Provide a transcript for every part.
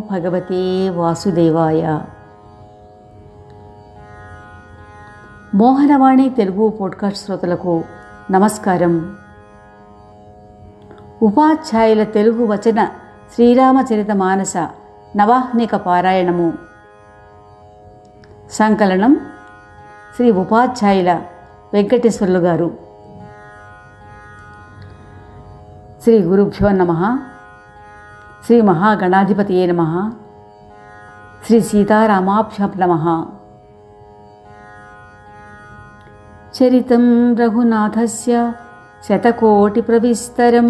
భగవతే వాసుదేవాయ. మోహనవాణి తెలుగు పోడ్కాస్ట్ శ్రోతలకు నమస్కారం. ఉపాధ్యాయుల తెలుగు వచన శ్రీరామచరిత మానస నవాహ్నిక పారాయణము. సంకలనం శ్రీ ఉపాధ్యాయుల వెంకటేశ్వర్లు గారు. శ్రీ గురుభ్యో నమః. శ్రీ మహాగణాధిపతయే నమః. శ్రీ సీతారామాభ్యాం నమః. చరితం రఘునాథస్య శతకోటి ప్రవిస్తరం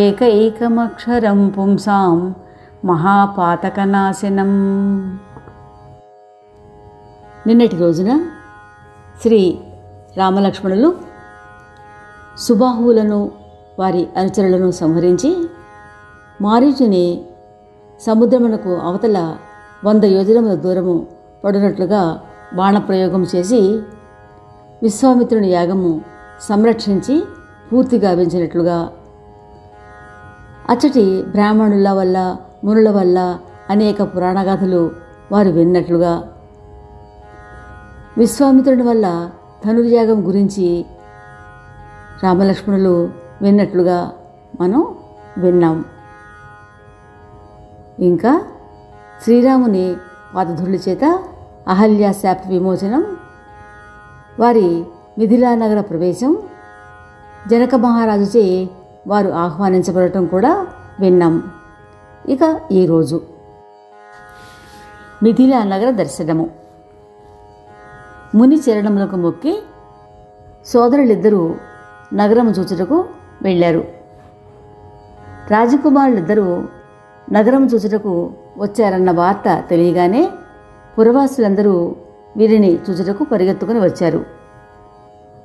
ఏకైకమక్షరం పుంసాం మహాపాతకనాశనం. నిన్నటి రోజున శ్రీ రామలక్ష్మణులు సుబాహువులను వారి అనుచరులను సంహరించి మారీచుని సముద్రమునకు అవతల 100 యోజనముల దూరము పడినట్లుగా బాణప్రయోగం చేసి విశ్వామిత్రుని యాగము సంరక్షించి పూర్తి గావించినట్లుగా, అచ్చటి బ్రాహ్మణుల వల్ల మునుల వల్ల అనేక పురాణగాథలు వారు విన్నట్లుగా, విశ్వామిత్రుని వల్ల ధనుర్యాగం గురించి రామలక్ష్మణులు విన్నట్లుగా మనం విన్నాం. ఇంకా శ్రీరాముని పాదధూళి చేత అహల్య శాప విమోచనం, వారి మిథిలా నగర ప్రవేశం, జనక మహారాజుచే వారు ఆహ్వానించబడటం కూడా విన్నాం. ఇక ఈరోజు మిథిలా నగర దర్శనము. ముని చరణములకు మొక్కి సోదరులిద్దరూ నగరము చూచుటకు వెళ్ళారు. రాజకుమారులిద్దరూ నగరం చూచుటకు వచ్చారన్న వార్త తెలియగానే పురవాసులందరూ వీరిని చూచుటకు పరిగెత్తుకుని వచ్చారు.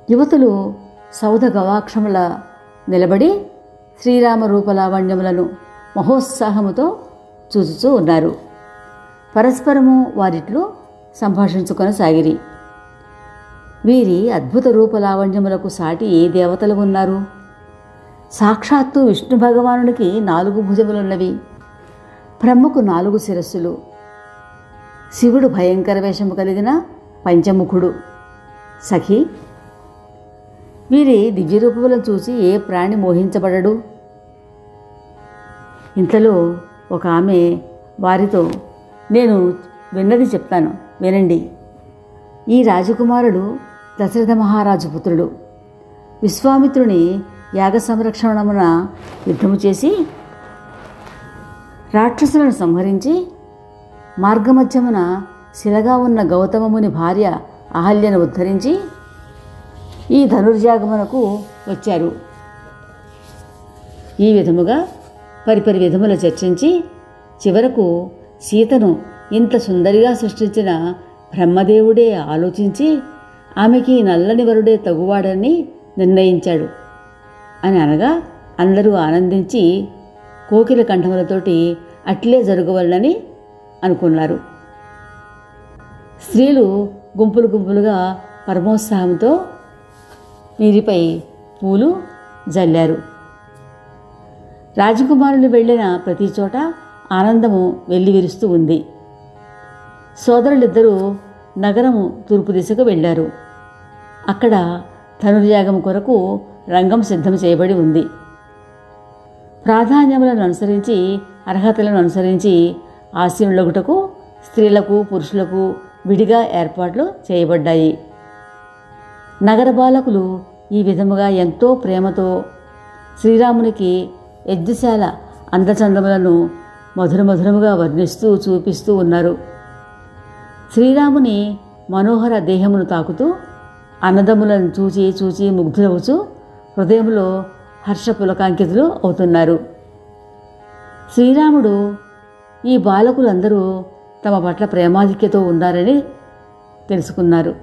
యువతులు సౌధ గవాక్షముల నిలబడి శ్రీరామ రూపలావణ్యములను మహోత్సాహముతో చూచుచూ ఉన్నారు. పరస్పరము వారిట్లో సంభాషించుకొనసాగిరి. వీరి అద్భుత రూపలావణ్యములకు సాటి ఏ దేవతలు ఉన్నారు? సాక్షాత్తు విష్ణు భగవానునికి 4 భుజములున్నవి, బ్రహ్మకు 4 శిరస్సులు, శివుడు భయంకర వేషము కలిగిన పంచముఖుడు. సఖి, వీరి దివ్యరూపములను చూసి ఏ ప్రాణి మోహించబడడు? ఇంతలో ఒక ఆమె వారితో, నేను విన్నది చెప్తాను, వినండి. ఈ రాజకుమారుడు దశరథ మహారాజు పుత్రుడు. విశ్వామిత్రుని యాగ సంరక్షణమున యుద్ధము చేసి రాక్షసులను సంహరించి మార్గమధ్యమున శిలగా ఉన్న గౌతమముని భార్య అహల్యను ఉద్ధరించి ఈ ధనుర్యాగమునకు వచ్చారు. ఈ విధముగా పరిపరి విధములు చర్చించి చివరకు సీతను ఇంత సుందరిగా సృష్టించిన బ్రహ్మదేవుడే ఆలోచించి ఆమెకి నల్లని వరుడే తగువాడని నిర్ణయించాడు అని అనగా అందరూ ఆనందించి కోకిల కంఠములతోటి అట్లే జరగవలనని అనుకున్నారు. స్త్రీలు గుంపులు గుంపులుగా పరమోత్సాహంతో వీరిపై పూలు జల్లారు. రాజకుమారులు వెళ్ళిన ప్రతి చోట ఆనందము వెల్లివిరుస్తూ ఉంది. సోదరులిద్దరూ నగరము తూర్పు దిశకు వెళ్ళారు. అక్కడ ధనుర్యాగం కొరకు రంగం సిద్ధం చేయబడి ఉంది. ప్రాధాన్యములను అనుసరించి, అర్హతలను అనుసరించి ఆసీనులగుటకు స్త్రీలకు పురుషులకు విడిగా ఏర్పాట్లు చేయబడ్డాయి. నగర బాలకులు ఈ విధముగా ఎంతో ప్రేమతో శ్రీరామునికి యజ్ఞశాల అందచందములను మధురమధురముగా వర్ణిస్తూ చూపిస్తూ ఉన్నారు. శ్రీరాముని మనోహర దేహమును తాకుతూ అన్నదమ్ములను చూచి చూచి ముగ్ధులవుచు హృదయంలో హర్షపులకాంకితులు అవుతున్నారు. శ్రీరాముడు ఈ బాలకులందరూ తమ పట్ల ప్రేమాధిక్యతో ఉన్నారని తెలుసుకున్నారు.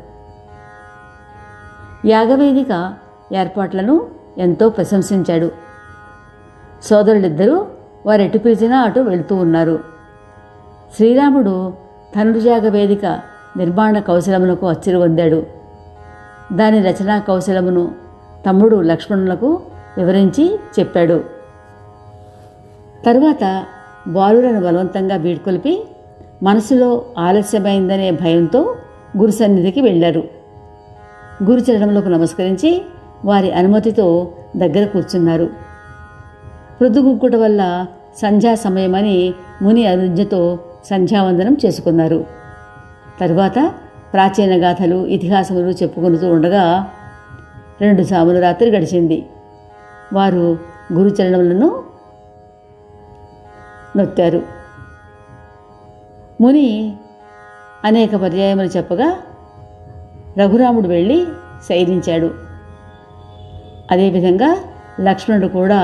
యాగవేదిక ఏర్పాట్లను ఎంతో ప్రశంసించాడు. సోదరులిద్దరూ వారెటు పిలిచినా అటు వెళుతూ ఉన్నారు. శ్రీరాముడు ధనుర్యాగ వేదిక నిర్మాణ కౌశలమునకు అచ్చిరి పొందాడు. దాని రచనా కౌశలమును తమ్ముడు లక్ష్మణులకు వివరించి చెప్పాడు. తరువాత బాలులను బలవంతంగా బీడ్కొలిపి మనసులో ఆలస్యమైందనే భయంతో గురు సన్నిధికి వెళ్ళారు. గురు చరణములకు నమస్కరించి వారి అనుమతితో దగ్గర కూర్చున్నారు. ప్రొద్దుగుక్కుట వల్ల సంధ్యా సమయమని ముని అనుజ్ఞతో సంధ్యావందనం చేసుకున్నారు. తరువాత ప్రాచీన గాథలు ఇతిహాసములు చెప్పుకొనుతూ ఉండగా 2 జాముల రాత్రి గడిచింది. వారు గురుచరణములను నొత్తారు. ముని అనేక పర్యాయములు చెప్పగా రఘురాముడు వెళ్ళి శయనించాడు. అదేవిధంగా లక్ష్మణుడు కూడా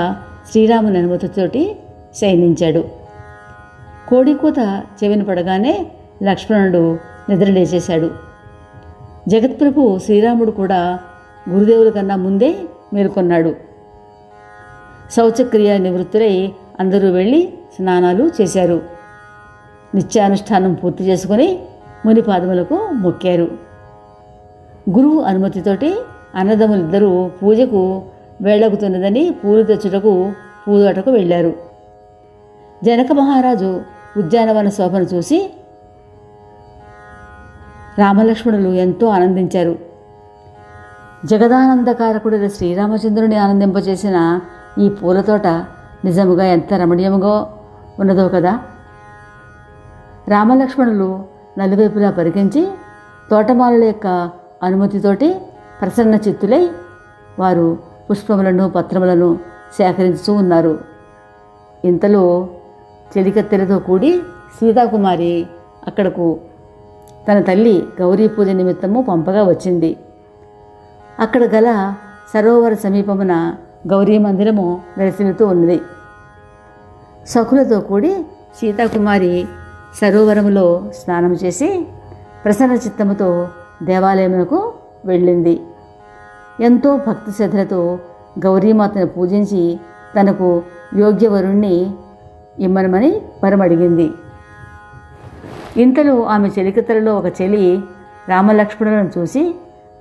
శ్రీరాముని అనుమతితోటి శయనించాడు. కోడికూత చెవిన పడగానే లక్ష్మణుడు నిద్రలేచేశాడు. జగత్ప్రభు శ్రీరాముడు కూడా గురుదేవుల కన్నా ముందే మేల్కొన్నాడు. శౌచక్రియ నివృత్తులై అందరూ వెళ్ళి స్నానాలు చేశారు. నిత్యానుష్ఠానం పూర్తి చేసుకుని ముని పాదములకు మొక్కారు. గురువు అనుమతితోటి అన్నదమ్ములిద్దరూ పూజకు వేళగుతున్నదని పూలు తెచ్చుటకు పూదోటకు వెళ్ళారు. జనక మహారాజు ఉద్యానవన శోభను చూసి రామలక్ష్మణులు ఎంతో ఆనందించారు. జగదానందకారకుడైన శ్రీరామచంద్రుని ఆనందింపచేసిన ఈ పూలతోట నిజముగా ఎంత రమణీయముగా ఉన్నదో కదా. రామలక్ష్మణులు నలువైపులా పరికించి తోటమాలుల యొక్క అనుమతితోటి ప్రసన్న చిత్తులై వారు పుష్పములను పత్రములను సేకరించుతూ ఉన్నారు. ఇంతలో చెలికత్తెలతో కూడి సీతాకుమారి అక్కడకు తన తల్లి గౌరీ పూజ నిమిత్తము పంపగా వచ్చింది. అక్కడ గల సరోవర సమీపమున గౌరీ మందిరము వెలసిల్లుతూ ఉన్నది. సఖులతో కూడి సీతాకుమారి సరోవరములో స్నానం చేసి ప్రసన్న చిత్తముతో దేవాలయమునకు వెళ్ళింది. ఎంతో భక్తి శ్రద్ధలతో గౌరీమాతను పూజించి తనకు యోగ్యవరుణ్ణి ఇమ్మనమని వరమడిగింది. ఇంతలో ఆమె చెలికత్తెలలో ఒక చెలి రామలక్ష్మణులను చూసి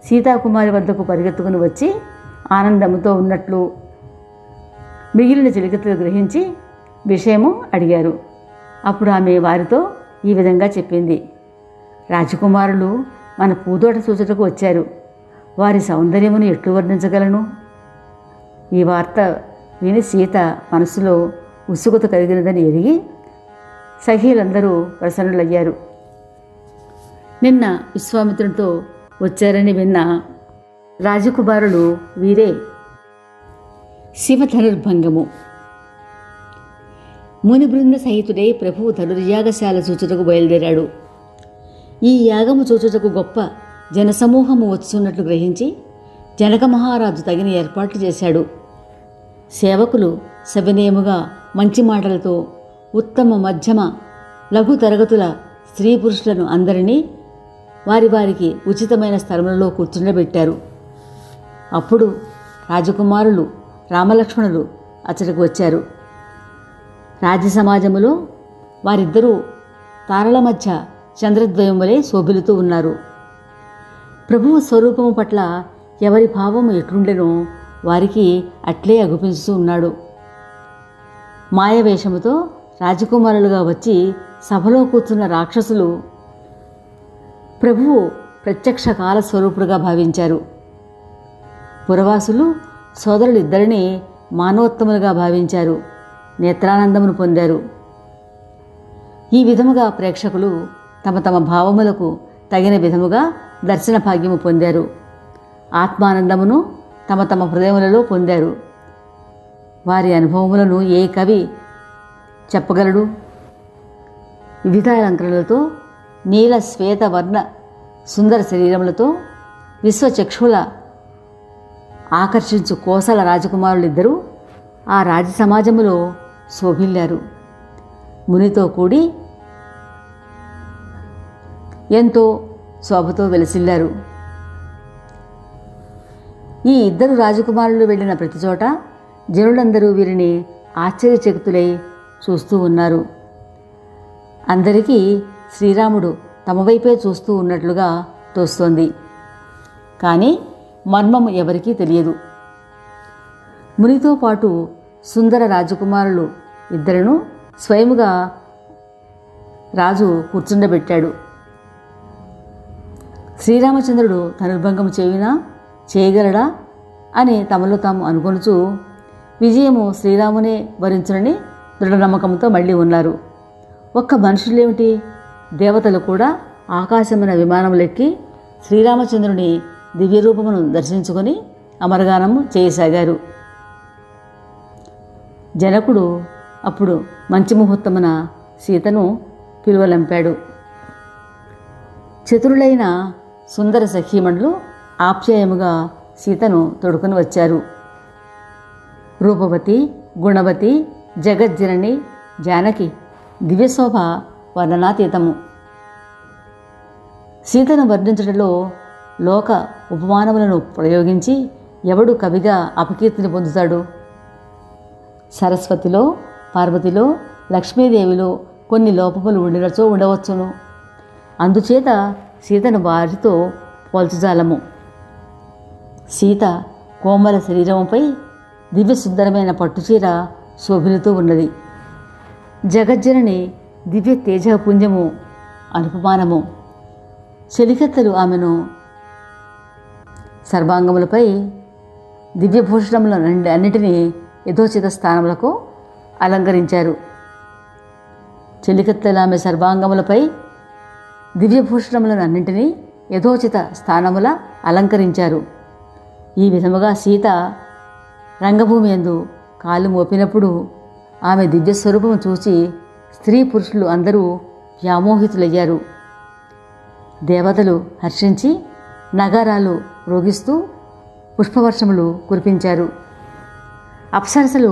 సీతాకుమారి వద్దకు పరిగెత్తుకుని వచ్చి ఆనందముతో ఉన్నట్లు మిగిలిన చెలికత్తెలు గ్రహించి విషయము అడిగారు. అప్పుడు ఆమె వారితో ఈ విధంగా చెప్పింది. రాజకుమారులు మన పూతోట చూచుటకు వచ్చారు. వారి సౌందర్యమును ఎట్లు వర్ణించగలను? ఈ వార్త విని సీత మనసులో ఉత్సుకత కలిగినదని ఎరిగి సఖీలందరూ ప్రసన్నులయ్యారు. నిన్న విశ్వామిత్రుడితో వచ్చారని విన్న రాజకుమారులు వీరే. శివధనుర్భంగము. ముని బృంద సహితుడై ప్రభువు ధనుర్యాగశాల చూచుటకు బయలుదేరాడు. ఈ యాగము చూచుటకు గొప్ప జనసమూహము వచ్చున్నట్లు గ్రహించి జనక మహారాజు తగిన ఏర్పాట్లు చేశాడు. సేవకులు సవినయముగా మంచి మాటలతో ఉత్తమ మధ్యమ లఘు తరగతుల స్త్రీ పురుషులను అందరినీ వారి వారికి ఉచితమైన స్థలములలో కూర్చుండబెట్టారు. అప్పుడు రాజకుమారులు రామలక్ష్మణులు అచ్చటకు వచ్చారు. రాజ్య సమాజములో వారిద్దరూ తారల మధ్య చంద్రద్వయం వలె శోభిలుతూ ఉన్నారు. ప్రభువు స్వరూపము పట్ల ఎవరి భావము ఎట్లుండెనో వారికి అట్లే అగుపించుతూ ఉన్నాడు. మాయవేషముతో రాజకుమారులుగా వచ్చి సభలో కూర్చున్న రాక్షసులు ప్రభువు ప్రత్యక్ష కాల స్వరూపుడుగా భావించారు. పురవాసులు సోదరులిద్దరినీ మానవోత్తములుగా భావించారు. నేత్రానందమును పొందారు. ఈ విధముగా ప్రేక్షకులు తమ తమ భావములకు తగిన విధముగా దర్శన భాగ్యము పొందారు. ఆత్మానందమును తమ తమ హృదయములలో పొందారు. వారి అనుభవములను ఏ కవి చెప్పగలడు? వివిధ అలంకరణలతో నీల శ్వేత వర్ణ సుందర శరీరములతో విశ్వచక్షుల ఆకర్షించు కోసల రాజకుమారులిద్దరూ ఆ రాజ సమాజములో శోభిల్లారు. మునితో కూడి ఎంతో శోభతో వెలసిల్లారు. ఈ ఇద్దరు రాజకుమారులు వెళ్ళిన ప్రతి చోట జనులందరూ వీరిని ఆశ్చర్యచకితులై చూస్తూ ఉన్నారు. అందరికీ శ్రీరాముడు తమ వైపే చూస్తూ ఉన్నట్లుగా తోస్తోంది. కానీ మర్మం ఎవరికీ తెలియదు. మునితో పాటు సుందర రాజకుమారులు ఇద్దరును స్వయముగా రాజు కూర్చుండబెట్టాడు. శ్రీరామచంద్రుడు ధనుర్భంగం చేయగలడా అని తమలో తాము అనుకొనుచు విజయము శ్రీరామునే వరించునని దృఢ నమ్మకంతో మళ్ళీ ఉన్నారు. ఒక్క మనుషులేమిటి, దేవతలు కూడా ఆకాశమున విమానములెక్కి శ్రీరామచంద్రుని దివ్యరూపమును దర్శించుకొని అమరగానము చేయసాగారు. జనకుడు అప్పుడు మంచి ముహూర్తమున సీతను పిలువలంపాడు. చతురులైన సుందర సఖీమణులు ఆప్యాయముగా సీతను తొడుకుని వచ్చారు. రూపవతి, గుణవతి, జగజ్జనని జానకి దివ్యశోభ వర్ణనాతీతము. సీతను వర్ణించడంలో లోక ఉపమానములను ప్రయోగించి ఎవడు కవిగా అపకీర్తిని పొందుతాడు? సరస్వతిలో, పార్వతిలో, లక్ష్మీదేవిలో కొన్ని లోపములు ఉండినచో ఉండవచ్చును. అందుచేత సీతను వారితో పోల్చజాలము. సీత కోమల శరీరముపై దివ్యసుందరమైన పట్టుచీర శోభిలుతూ ఉన్నది. జగజ్జనని దివ్య తేజపుంజము అనుపమానము. చెలికత్తెలు ఆమెను సర్వాంగములపై దివ్యభూషణముల అన్నిటినీ యథోచిత స్థానములకు అలంకరించారు. చెలికత్తెలు ఆమె సర్వాంగములపై దివ్యభూషణములను అన్నింటినీ యథోచిత స్థానముల అలంకరించారు. ఈ విధముగా సీత రంగభూమి యందు కాలు మోపినప్పుడు ఆమె దివ్యస్వరూపము చూచి స్త్రీ పురుషులు అందరూ వ్యామోహితులయ్యారు. దేవతలు హర్షించి నగారాలు రోగిస్తూ పుష్పవర్షములు కురిపించారు. అప్సరసలు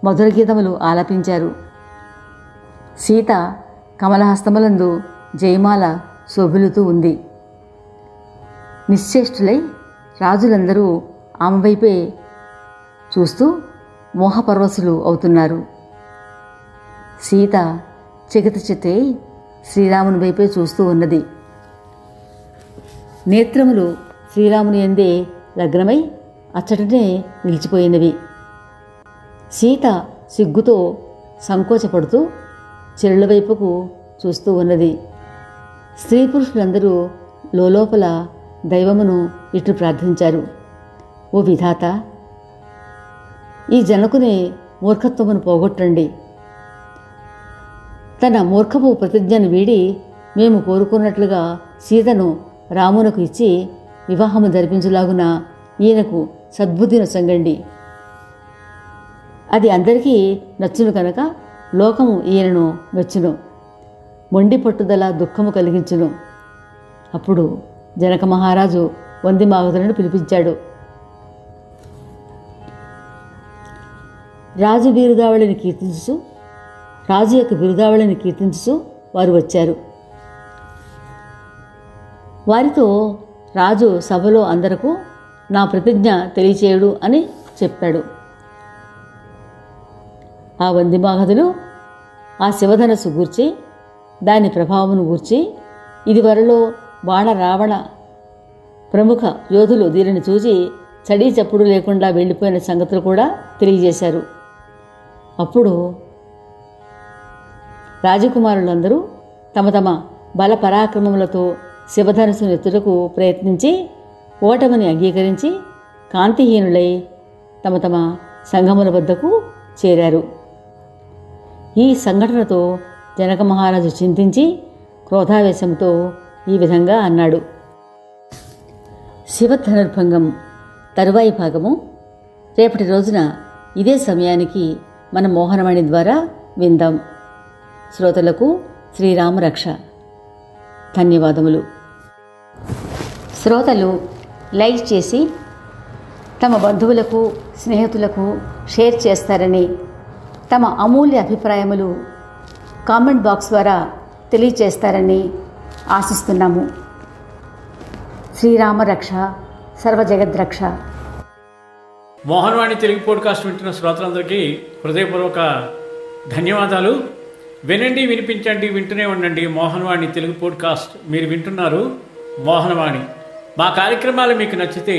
మధుర గీతములు ఆలపించారు. సీత కమలహస్తములందు జయమాల శోభిలుతూ ఉంది. నిశ్చేష్టులై రాజులందరూ ఆమె వైపే చూస్తూ మోహపరవశులు అవుతున్నారు. సీత చకితచిత్తై శ్రీరాముని వైపే చూస్తూ ఉన్నది. నేత్రములు శ్రీరాముని యందే లగ్నమై అచ్చటనే నిలిచిపోయినవి. సీత సిగ్గుతో సంకోచపడుతూ చెరుల వైపుకు చూస్తూ ఉన్నది. స్త్రీ పురుషులందరూ లోపల దైవమును ఇట్లు ప్రార్థించారు. ఓ విధాత, ఈ జనకుని మూర్ఖత్వమును పోగొట్టండి. తన మూర్ఖపు ప్రతిజ్ఞను వీడి మేము కోరుకున్నట్లుగా సీతను రామునకు ఇచ్చి వివాహము జరిపించులాగున ఈయనకు సద్బుద్ధిని సంగండి. అది అందరికీ నచ్చును కనుక లోకము ఈయనను మెచ్చును. మొండి పట్టుదల దుఃఖము కలిగించును. అప్పుడు జనక మహారాజు వందిమాగధులను పిలిపించాడు. రాజు యొక్క బిరుదావళిని కీర్తించుచు వారు వచ్చారు. వారితో రాజు సభలో అందరకు నా ప్రతిజ్ఞ తెలియచేయుడు అని చెప్పాడు. ఆ వందిమాగధులు ఆ శివధనస్సు గూర్చి, దాని ప్రభావమును గూర్చి, ఇదివరలో బాణ రావణ ప్రముఖ యోధులు దీనిని చూసి చడీ చప్పుడు లేకుండా వెళ్ళిపోయిన సంగతులు కూడా తెలియజేశారు. అప్పుడు రాజకుమారులందరూ తమ తమ బల పరాక్రమములతో శివధనుసును ఎత్తుటకు ప్రయత్నించి ఓటమిని అంగీకరించి కాంతిహీనులై తమ తమ సంఘముల వద్దకు చేరారు. ఈ సంఘటనతో జనక మహారాజు చింతించి క్రోధావేశంతో ఈ విధంగా అన్నాడు. శివధనుర్భంగం తరువాయి భాగము రేపటి రోజున ఇదే సమయానికి మన మోహనవాణి ద్వారా విందాం. శ్రోతలకు శ్రీరామరక్ష. ధన్యవాదములు. శ్రోతలు లైక్ చేసి తమ బంధువులకు, స్నేహితులకు షేర్ చేస్తారని, తమ అమూల్య అభిప్రాయములు కామెంట్ బాక్స్ ద్వారా తెలియచేస్తారని ఆశిస్తున్నాము. శ్రీరామరక్ష, సర్వజగద్రక్ష. మోహనవాణి తెలుగు పోడ్కాస్ట్ వింటున్న శ్రోతలందరికీ హృదయపూర్వక ధన్యవాదాలు. వినండి, వినిపించండి, వింటూనే ఉండండి. మోహనవాణి తెలుగు పోడ్కాస్ట్ మీరు వింటున్నారు. మోహనవాణి. మా కార్యక్రమాలు మీకు నచ్చితే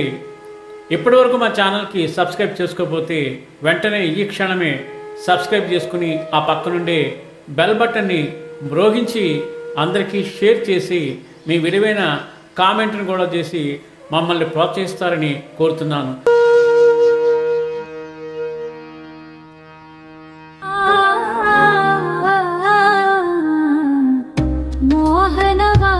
ఇప్పటివరకు మా ఛానల్కి సబ్స్క్రైబ్ చేసుకోకపోతే వెంటనే ఈ క్షణమే సబ్స్క్రైబ్ చేసుకుని ఆ పక్కనుండే బెల్ బటన్ని మ్రోగించి అందరికీ షేర్ చేసి మీ విలువైన కామెంట్ను కూడా చేసి మమ్మల్ని ప్రోత్సహిస్తారని కోరుతున్నాను. మోహనవా